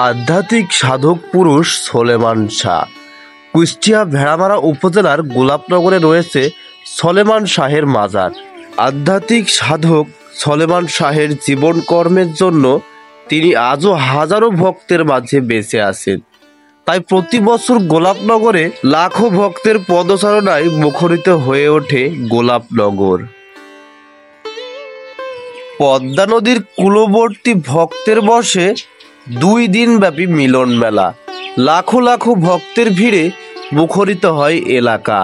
আধ্যাত্মিক সাধক পুরুষ সলেমান শাহ। কুষ্টিয়া ভেড়ামারা উপজেলার গোলাপনগরে রয়েছে সলেমান শাহের মাজার। আধ্যাত্মিক সাধক সলেমান শাহের জীবন কর্মের জন্য তিনি আজও হাজারো ভক্তের মাঝে বেঁচে আছেন। তাই প্রতি বছর গোলাপনগরে লাখো ভক্তের পদচারণায় মুখরিত হয়ে ওঠে গোলাপনগর। পদ্মা নদীর কূলবর্তী ভক্তের বসে 2 দিনব্যাপী মিলন মেলা। লাখো লাখো ভক্তের ভিড়ে মুখরিত হয় এলাকা।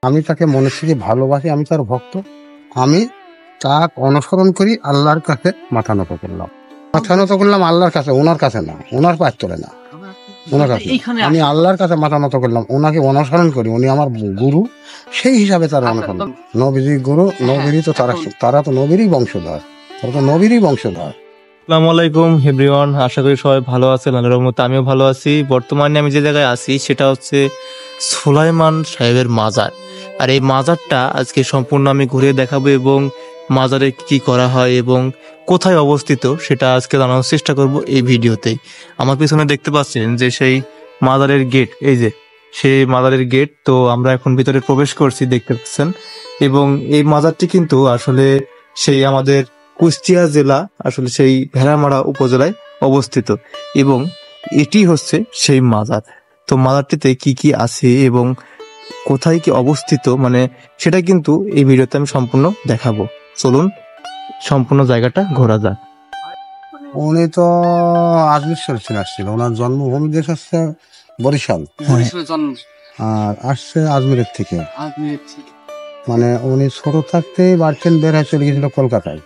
আমি তাকে মনে থেকে ভালোবাসি, আমি তার ভক্ত। আমি তাকে অনুসরণ করি, আল্লাহর কাছে মাথা নত করলাম। আল্লাহর কাছে, ওনার কাছে না, ওনার পায়ের তলে না, ওনার কাছে। আমি আল্লাহর কাছে মাথা নত করলাম, ওনাকে অনুসরণ করি। উনি আমার গুরু, সেই হিসাবে তার অনুসরণ। নবীজি গুরু, নবীরই তো তারা তো নবীরই বংশধর, তারা তো নবীরই বংশধর। আসসালামু আলাইকুম এভরিওয়ান, আশা করি সবাই ভালো আছেন। আল্লাহর রহমতে আমিও ভালো আছি। বর্তমানে আমি যে জায়গায় আছি সেটা হচ্ছে সুলাইমান সাহেবের মাজার। আর এই মাজারটা আজকে সম্পূর্ণ আমি ঘুরে দেখাবো এবং মাজারে কি করা হয় এবং কোথায় অবস্থিত সেটা আজকে জানানোর চেষ্টা করব এই ভিডিওতেই। আমার পিছনে দেখতে পাচ্ছেন যে সেই মাজারের গেট, এই যে সেই মাজারের গেট। তো আমরা এখন ভিতরে প্রবেশ করছি, দেখতে পাচ্ছেন। এবং এই মাজারটি কিন্তু আসলে সেই আমাদের কুষ্টিয়া জেলা, আসলে সেই ভেড়ামারা উপজেলায় অবস্থিত এবং এটি হচ্ছে সেই মাজার। তো মাজারটিতে কি কি আছে এবং কোথায় কি অবস্থিত, মানে সেটা কিন্তু এই ভিডিওতে আমি সম্পূর্ণ দেখাবো। চলুন সম্পূর্ণ জায়গাটা ঘোরা যাক। উনি তো আজমির শরীফ আসছিল, ওনার জন্মভূমি দেশ হচ্ছে বরিশাল, আর আসছে আজমিরের থেকে। মানে উনি ছোট থাকতেই বাড়ছেন, বের হয়ে চলে গেছিল কলকাতায়।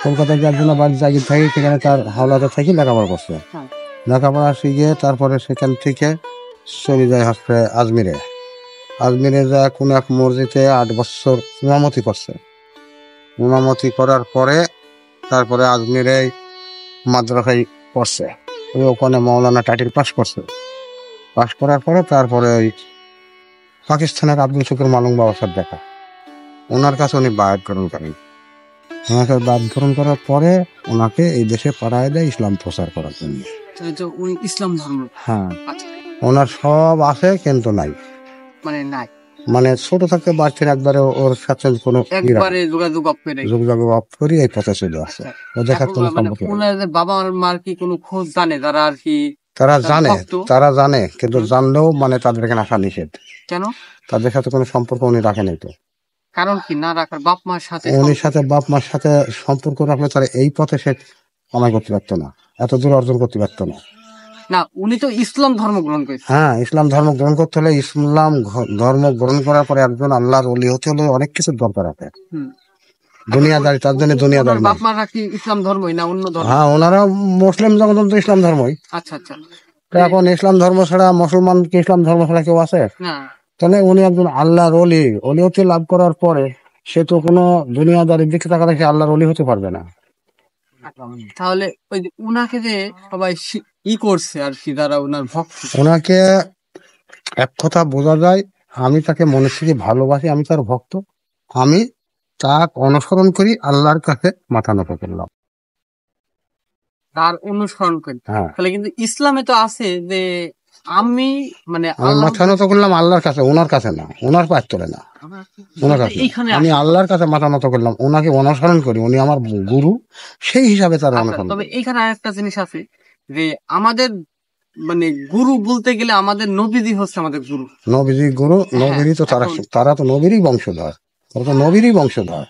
কলকাতায় যার জন্য বাড়ির জায়গা থাকি, সেখানে তার হাওলাতে থাকি লেখাপড়া করছে। লেখাপড়া শিখে তারপরে সেখান থেকে চলে যায় হচ্ছে আজমিরে। আজমিরে যায় কোনো এক মসজিদে 8 বছর ইমামতি করছে। ইমামতি করার পরে তারপরে আজমিরে মাদ্রাসায় পড়ছে। ওখানে মৌলানা টাইটেল পাস করছে। পাস করার পরে তারপরে ওই পাকিস্তানের আব্দুল শুকুর মালুম বাবার সাথে দেখা, ওনার কাছে উনি বায়াত গ্রহণ করেন। ওনাকে বায়াত গ্রহণ করার পরে ওনাকে এই দেশে পাঠায় দেয় ইসলাম প্রচার করার জন্য। ইসলাম ধর্ম, হ্যাঁ, ওনার সব আছে কিন্তু নাই, মানে ছোট থাকতে বাড়ছেন একবারে, ওর সাথে কোনো যোগাযোগ অফ করি এই পথে চলে আসে। ওদের সাথে কোনো সম্পর্ক নেই। বাবা মার কি কোনো খোঁজ জানে যারা আর কি? তারা জানে কিন্তু জানলেও মানে তাদের এখানে আসা নিষেধ। কেন? তাদের সাথে কোনো সম্পর্ক উনি রাখেন নাই। তো কারণ কি না রাখার? বাপ মার সাথে, উনির সাথে বাপ মার সাথে সম্পর্ক রাখলে তারা এই পথে সে কামাই করতে পারতো না, এত দূর অর্জন করতে পারতো না। না, উনি তো ইসলাম ধর্ম গ্রহণ করেছেন। হ্যাঁ, ইসলাম ধর্ম গ্রহণ করতে হলে, ইসলাম ধর্ম গ্রহণ করার পরে একজন আল্লাহর ওলি হতে হলে অনেক কিছু দরকার আছে। দুনিয়াদারি, তার জন্য দুনিয়াদারি। বাপ মারা কি ইসলাম ধর্মই না অন্য ধর্ম? হ্যাঁ, ওনারা মুসলিম জগৎ তো ইসলাম ধর্মই। আচ্ছা আচ্ছা। এখন ইসলাম ধর্ম ছাড়া, মুসলমান কি ইসলাম ধর্ম ছাড়া কেউ আছে? না। তাহলে উনি একজন আল্লাহর ওলি, ওলি হতে লাভ করার পরে সে তো কোনো দুনিয়াদারির দিকে তাকালে সে আল্লাহর ওলি হতে পারবে না। তাহলে ওই উনাকে যে সবাই করছে আর কি, যারা উনার ভক্ত, ওনাকে এক কথা বোঝা যায়, আমি তাকে মনে থেকে ভালোবাসি, আমি তার ভক্ত। আমি তাকে অনুসরণ করি, আল্লাহর কাছে মাথা নত করলাম, তার অনুসরণ করি। হ্যাঁ, তাহলে কিন্তু ইসলামে তো আছে যে আমি মানে মাথা নত করলাম আল্লাহর কাছে, ওনার কাছে না, ওনার পায়ের তলে না, ওনার কাছে। আমি আল্লাহর কাছে মাথা নত করলাম, ওনাকে অনুসরণ করি। উনি আমার গুরু, সেই হিসাবে তার অনুসরণ। তবে এইখানে আরেকটা জিনিস আছে যে আমাদের মানে গুরু বলতে গেলে আমাদের নবীজি হচ্ছে আমাদের গুরু। নবীজি গুরু, নবীরই তো তারা তো নবীরই বংশধর, তারা তো নবীরই বংশধর।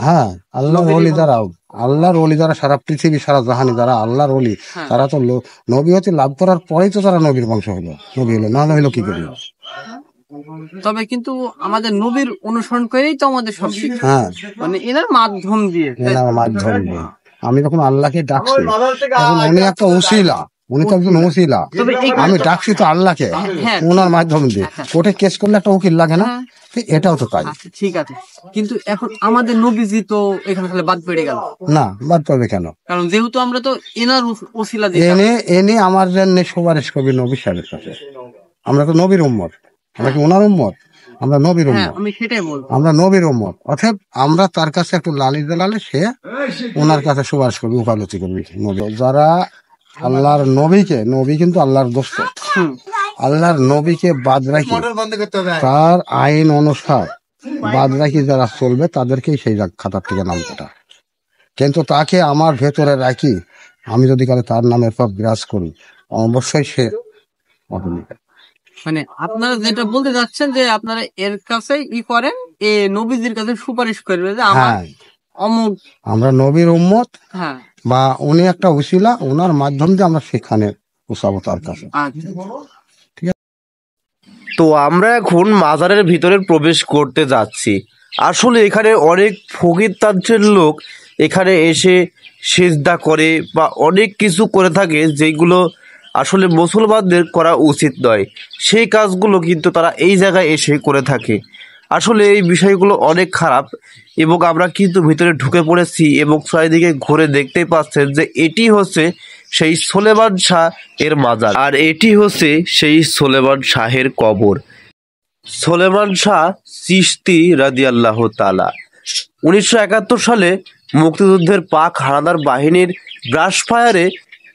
হ্যাঁ, আল্লাহর ওলি যারা, আল্লাহর ওলি যারা সারা পৃথিবী, সারা জাহানি যারা আল্লাহর ওলি, তারা তো নবী হতে লাভ করার পরেই তো তারা নবীর বংশ হলো। নবী হলো না হলো কি করি? তবে কিন্তু আমাদের নবীর অনুসরণ করেই তো আমাদের সব শিক্ষা। হ্যাঁ, মানে এনার মাধ্যম দিয়ে, আমি যখন আল্লাহকে ডাকছি, তখন উনি একটা উসিলা, উনি তো একজন ওসিলা। আমি ডাকছি তো আল্লাহকে, ওনার মাধ্যম দিয়ে। কোর্টে কেস করলে একটা উকিল লাগে না? এটাও তো তাই। ঠিক আছে, কিন্তু এখন আমাদের নবীজি তো এখানে বাদ পড়ে গেল না। বাদ পড়বে কেন? কারণ যেহেতু আমরা তো এনার ওসিলা দিয়ে এনে আমার জন্য সুপারিশ করবি নবী সাহেবের কাছে। আমরা তো নবীর উম্মত, আমরা কি ওনার উম্মত? আমরা নবীর উম্মত। আমি সেটাই বলবো, আমরা নবীর উম্মত। অর্থাৎ আমরা তার কাছে একটু লালি দালালে সে ওনার কাছে সুপারিশ করবি, উকালতি করবি। যারা আল্লাহর নবী কিন্তু আল্লাহর দোস্ত, আল্লাহর নবীকে বাদ রাখি তার আইন অনুসার বাদ রাখি যারা চলবে তাদেরকেই সেই খাতার থেকে নাম কাটা। কিন্তু তাকে আমার ভেতরে রাখি, আমি যদি কালে তার নামের পর বিরাজ করি, অবশ্যই সে অটোমেটিক। মানে আপনারা যেটা বলতে যাচ্ছেন যে আপনারা এর কাছে করেন, এ নবীজির কাছে সুপারিশ করবে যে আমার হ্যাঁ, অমুক, আমরা নবীর উম্মত, হ্যাঁ বা উনি একটা উসিলা, ওনার মাধ্যম দিয়ে আমরা সেখানে পৌঁছাবো তার কাছে। আচ্ছা। তো আমরা এখন মাজারের ভিতরে প্রবেশ করতে যাচ্ছি। আসলে এখানে অনেক ফকির তান্ত্রিক লোক এখানে এসে সিজদা করে বা অনেক কিছু করে থাকে যেগুলো আসলে মুসলমানদের করা উচিত নয়, সেই কাজগুলো কিন্তু তারা এই জায়গায় এসে করে থাকে। আসলে এই বিষয়গুলো অনেক খারাপ এবং আমরা কিন্তু ভিতরে ঢুকে পড়েছি এবং চারিদিকে ঘুরে দেখতেই পাচ্ছেন যে এটি হচ্ছে সেই সুলেমান শাহ এর মাজার, আর এটি হচ্ছে সেই সুলেমান শাহের কবর। সুলেমান শাহ চিশতি রাদিয়াল্লাহু তাআলা 1971 সালে মুক্তিযুদ্ধের পাক হানাদার বাহিনীর ব্রাশফায়ারে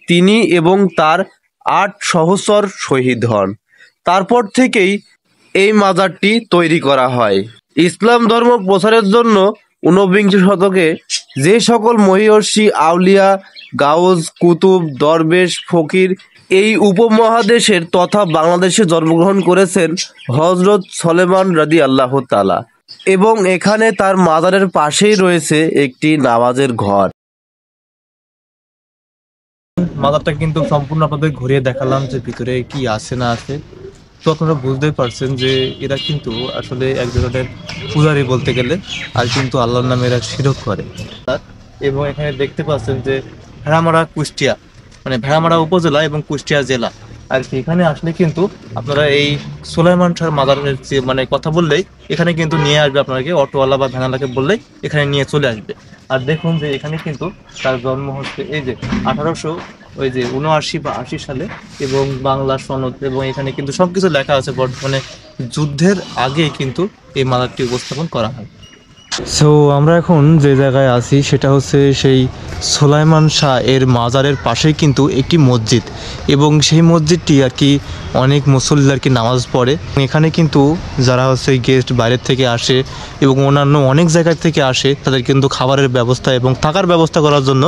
তিনি এবং তার 8 সহচর শহীদ হন। তারপর থেকেই এই মাজারটি তৈরি করা হয়। ইসলাম ধর্ম প্রচারের জন্য 19বিংশ শতকে যে সকল মহিয়সী আউলিয়া, গাউজ, কুতুব, দরবেশ, ফকির এই উপমহাদেশের তথা বাংলাদেশে জন্মগ্রহণ করেছেন হযরত সুলেমান রাদিয়াল্লাহু তাআলা, এবং এখানে তার মাজারের পাশেই রয়েছে একটি নামাজের ঘর। মাজারটা কিন্তু সম্পূর্ণ আপনাদের ঘুরিয়ে দেখালাম যে ভিতরে কি আছে না আছে। তো আপনারা বুঝতেই পারছেন যে এরা কিন্তু আসলে এক ধরনের পূজারি বলতে গেলে, আর কিন্তু আল্লাহর নামে এরা শিরক করে। এবং এখানে দেখতে পাচ্ছেন যে ভেড়ামারা কুষ্টিয়া, মানে ভেড়ামারা উপজেলা এবং কুষ্টিয়া জেলা, আর কি এখানে আসলে কিন্তু আপনারা এই সুলাইমান শাহর মাজারের যে মানে কথা বললেই এখানে কিন্তু নিয়ে আসবে আপনাকে, অটোওয়ালা বা ভ্যানালাকে বললেই এখানে নিয়ে চলে আসবে। আর দেখুন যে এখানে কিন্তু তার জন্ম হচ্ছে এই যে 1879 বা 80 সালে, এবং বাংলা সনদ, এবং এখানে কিন্তু সবকিছু লেখা আছে। বর্তমানে যুদ্ধের আগে কিন্তু এই মাজারটি উপস্থাপন করা হয়। সো আমরা এখন যে জায়গায় আছি সেটা হচ্ছে সেই সুলাইমান শাহ এর মাজারের পাশেই কিন্তু একটি মসজিদ, এবং সেই মসজিদটি আর কি অনেক মুসল্লি আর কি নামাজ পড়ে। এখানে কিন্তু যারা হচ্ছে গেস্ট বাইরের থেকে আসে এবং অন্যান্য অনেক জায়গার থেকে আসে, তাদের কিন্তু খাবারের ব্যবস্থা এবং থাকার ব্যবস্থা করার জন্য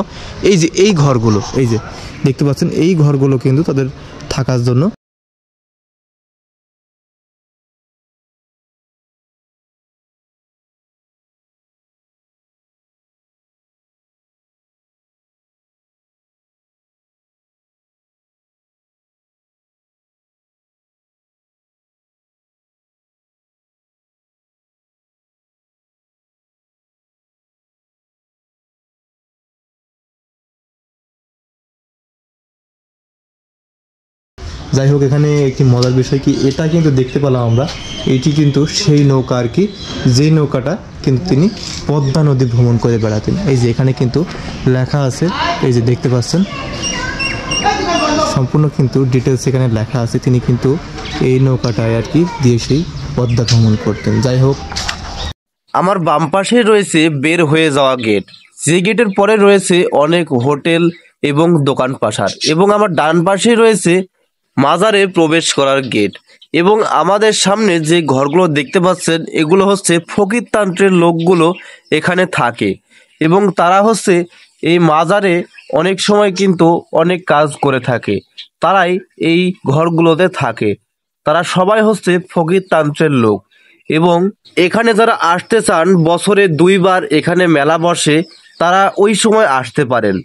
এই যে এই ঘরগুলো, এই যে দেখতে পাচ্ছেন, এই ঘরগুলো কিন্তু তাদের থাকার জন্য। যাই হোক, এখানে একটি মজার বিষয় কি, এটা কিন্তু দেখতে পেলাম আমরা, এটি কিন্তু সেই নৌকা আর কি, যেই নৌকাটা কিন্তু তিনি পদ্মা নদী ভ্রমণ করে বেড়াতেন। এই যে এখানে কিন্তু লেখা আছে, এই যে দেখতে পাচ্ছেন, সম্পূর্ণ কিন্তু ডিটেলস এখানে লেখা আছে। তিনি কিন্তু এই নৌকাটায় আর কি দিয়ে সেই পদ্মা ভ্রমণ করতেন। যাই হোক, আমার বাম পাশে রয়েছে বের হয়ে যাওয়া গেট, যে গেটের পরে রয়েছে অনেক হোটেল এবং দোকান পাশার, এবং আমার ডান পাশে রয়েছে মাজারে প্রবেশ করার গেট। এবং আমাদের সামনে যে ঘরগুলো দেখতে পাচ্ছেন এগুলো হচ্ছে ফকির তান্ত্রের লোকগুলো এখানে থাকে, এবং তারা হচ্ছে এই মাজারে অনেক সময় কিন্তু অনেক কাজ করে থাকে, তারাই এই ঘরগুলোতে থাকে। তারা সবাই হচ্ছে ফকির তান্ত্রের লোক, এবং এখানে যারা আসতে চান বছরে 2 বার এখানে মেলা বসে, তারা ওই সময় আসতে পারেন।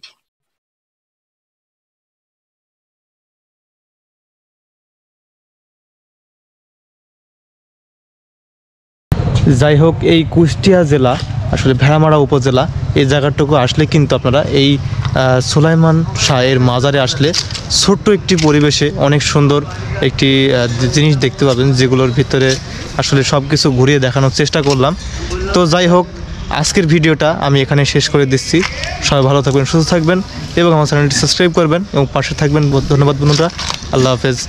যাই হোক, এই কুষ্টিয়া জেলা আসলে ভেড়ামারা উপজেলা, এই জায়গাটুকু আসলে কিন্তু আপনারা এই সুলাইমান শাহ এর মাজারে আসলে ছোট্ট একটি পরিবেশে অনেক সুন্দর একটি জিনিস দেখতে পাবেন, যেগুলোর ভিতরে আসলে সব কিছু ঘুরিয়ে দেখানোর চেষ্টা করলাম। তো যাই হোক, আজকের ভিডিওটা আমি এখানে শেষ করে দিচ্ছি। সবাই ভালো থাকবেন, সুস্থ থাকবেন, এবং আমার চ্যানেলটি সাবস্ক্রাইব করবেন এবং পাশে থাকবেন। ধন্যবাদ বন্ধুরা, আল্লাহ হাফেজ।